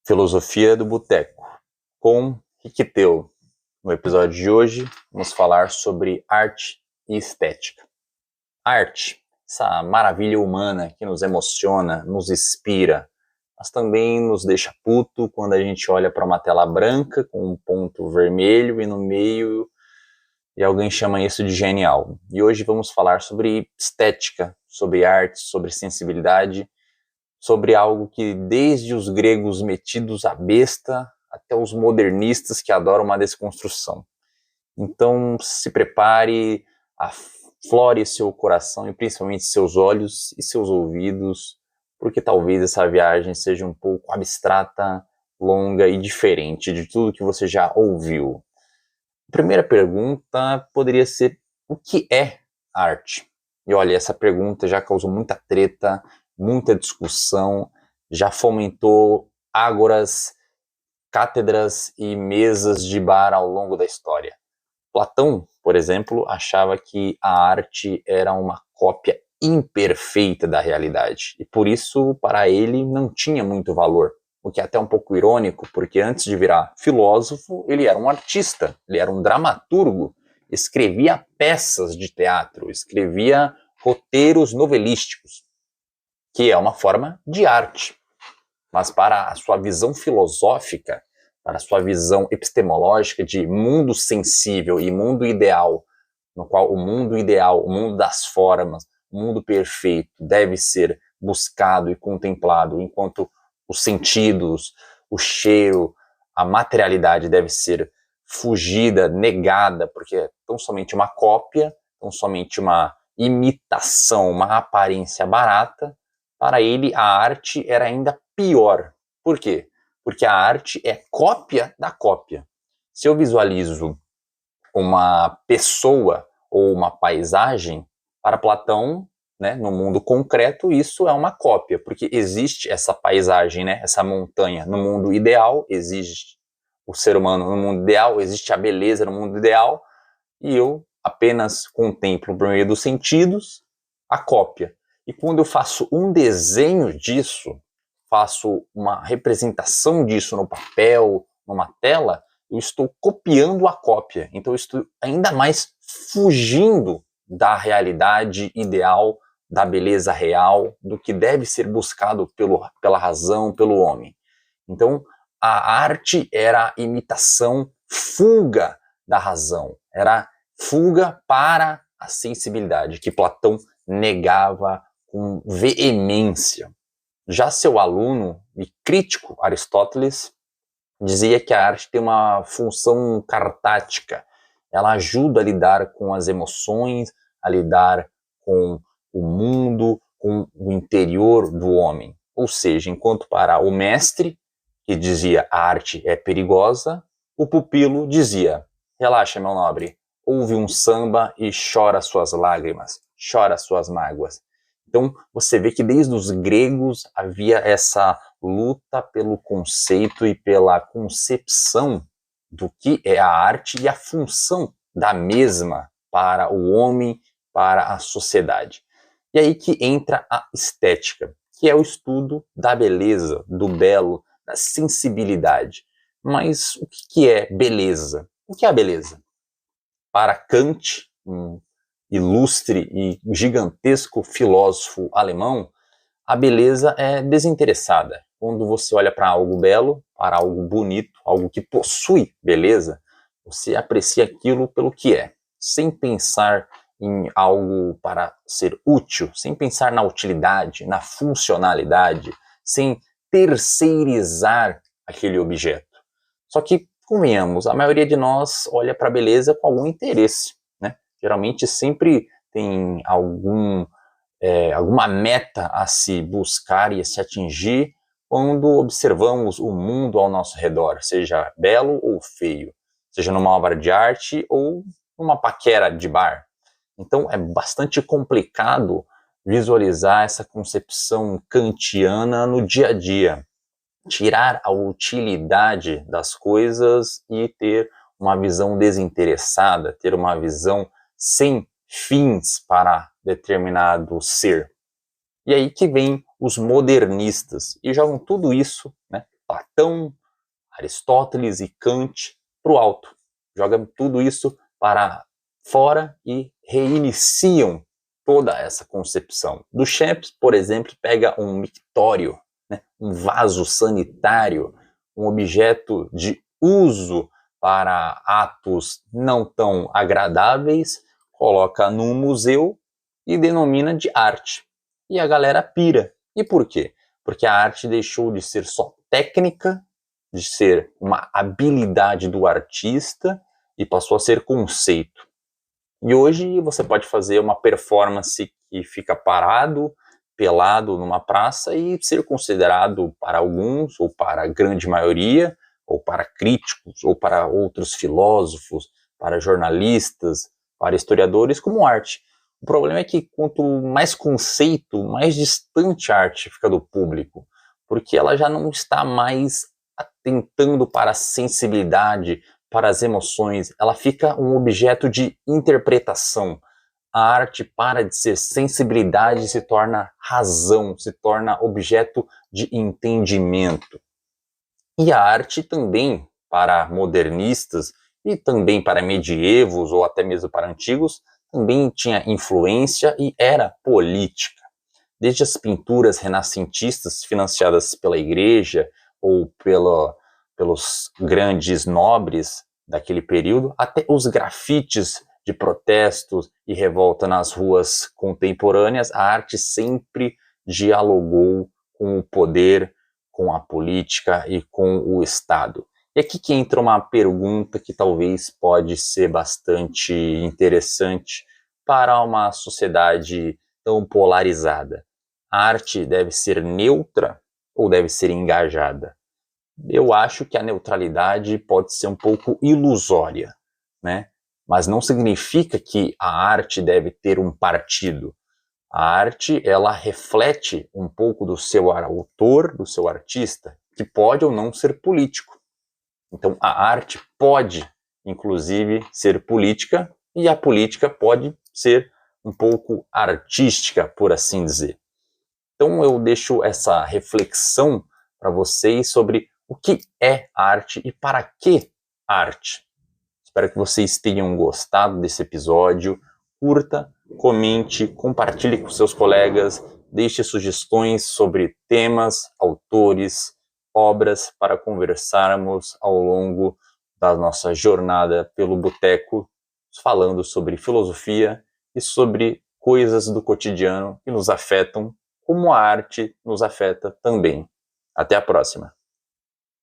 Filosofia do Boteco, com Riquiteu. No episódio de hoje, vamos falar sobre arte e estética. Arte, essa maravilha humana que nos emociona, nos inspira, mas também nos deixa puto quando a gente olha para uma tela branca com um ponto vermelho e no meio e alguém chama isso de genial. E hoje vamos falar sobre estética, sobre arte, sobre sensibilidade, sobre algo que desde os gregos metidos à besta até os modernistas que adoram uma desconstrução. Então se prepare, aflore seu coração e principalmente seus olhos e seus ouvidos, porque talvez essa viagem seja um pouco abstrata, longa e diferente de tudo que você já ouviu. A primeira pergunta poderia ser: o que é arte? E olha, essa pergunta já causou muita treta, muita discussão, já fomentou ágoras, cátedras e mesas de bar ao longo da história. Platão, por exemplo, achava que a arte era uma cópia imperfeita da realidade, e por isso, para ele, não tinha muito valor. O que é até um pouco irônico, porque antes de virar filósofo, ele era um artista, ele era um dramaturgo, escrevia peças de teatro, escrevia roteiros novelísticos, que é uma forma de arte. Mas para a sua visão filosófica, para a sua visão epistemológica de mundo sensível e mundo ideal, no qual o mundo ideal, o mundo das formas, o mundo perfeito deve ser buscado e contemplado, enquanto os sentidos, o cheiro, a materialidade deve ser fugida, negada, porque é tão somente uma cópia, tão somente uma imitação, uma aparência barata. Para ele, a arte era ainda pior. Por quê? Porque a arte é cópia da cópia. Se eu visualizo uma pessoa ou uma paisagem, para Platão, né, no mundo concreto, isso é uma cópia, porque existe essa paisagem, né, essa montanha no mundo ideal, existe o ser humano no mundo ideal, existe a beleza no mundo ideal, e eu apenas contemplo por meio dos sentidos a cópia. E quando eu faço um desenho disso, faço uma representação disso no papel, numa tela, eu estou copiando a cópia. Então eu estou ainda mais fugindo da realidade ideal, da beleza real, do que deve ser buscado pela razão, pelo homem. Então a arte era a imitação, fuga da razão, era fuga para a sensibilidade, que Platão negava com veemência. Já seu aluno e crítico, Aristóteles, dizia que a arte tem uma função cartática. Ela ajuda a lidar com as emoções, a lidar com o mundo, com o interior do homem. Ou seja, enquanto para o mestre, que dizia a arte é perigosa, o pupilo dizia: relaxa, meu nobre, ouve um samba e chora suas lágrimas, chora suas mágoas. Então você vê que desde os gregos havia essa luta pelo conceito e pela concepção do que é a arte e a função da mesma para o homem, para a sociedade. E aí que entra a estética, que é o estudo da beleza, do belo, da sensibilidade. Mas o que é beleza? O que é a beleza? Para Kant, um ilustre e gigantesco filósofo alemão, a beleza é desinteressada. Quando você olha para algo belo, para algo bonito, algo que possui beleza, você aprecia aquilo pelo que é, sem pensar em algo para ser útil, sem pensar na utilidade, na funcionalidade, sem terceirizar aquele objeto. Só que, convenhamos, a maioria de nós olha para a beleza com algum interesse, né? Geralmente sempre tem alguma meta a se buscar e a se atingir quando observamos o mundo ao nosso redor, seja belo ou feio, seja numa obra de arte ou numa paquera de bar. Então é bastante complicado visualizar essa concepção kantiana no dia a dia, tirar a utilidade das coisas e ter uma visão desinteressada, ter uma visão sem fins para determinado ser. E aí que vem os modernistas e jogam tudo isso, né, Platão, Aristóteles e Kant para o alto. Jogam tudo isso para fora e reiniciam toda essa concepção. Duchamp, por exemplo, pega um mictório, né, um vaso sanitário, um objeto de uso para atos não tão agradáveis, coloca num museu e denomina de arte. E a galera pira. E por quê? Porque a arte deixou de ser só técnica, de ser uma habilidade do artista e passou a ser conceito. E hoje você pode fazer uma performance que fica parado, pelado numa praça e ser considerado para alguns, ou para a grande maioria, ou para críticos, ou para outros filósofos, para jornalistas, para historiadores, como arte. O problema é que quanto mais conceito, mais distante a arte fica do público, porque ela já não está mais atentando para a sensibilidade, para as emoções, ela fica um objeto de interpretação. A arte para de ser sensibilidade e se torna razão, se torna objeto de entendimento. E a arte também, para modernistas e também para medievos ou até mesmo para antigos, também tinha influência e era política. Desde as pinturas renascentistas financiadas pela igreja ou pelos grandes nobres daquele período, até os grafites de protestos e revolta nas ruas contemporâneas, a arte sempre dialogou com o poder, com a política e com o Estado. E aqui que entra uma pergunta que talvez pode ser bastante interessante para uma sociedade tão polarizada. A arte deve ser neutra ou deve ser engajada? Eu acho que a neutralidade pode ser um pouco ilusória, né? Mas não significa que a arte deve ter um partido. A arte, ela reflete um pouco do seu autor, do seu artista, que pode ou não ser político. Então, a arte pode, inclusive, ser política, e a política pode ser um pouco artística, por assim dizer. Então, eu deixo essa reflexão para vocês sobre o que é arte e para que arte. Espero que vocês tenham gostado desse episódio. Curta, comente, compartilhe com seus colegas, deixe sugestões sobre temas, autores, obras para conversarmos ao longo da nossa jornada pelo boteco, falando sobre filosofia e sobre coisas do cotidiano que nos afetam, como a arte nos afeta também. Até a próxima!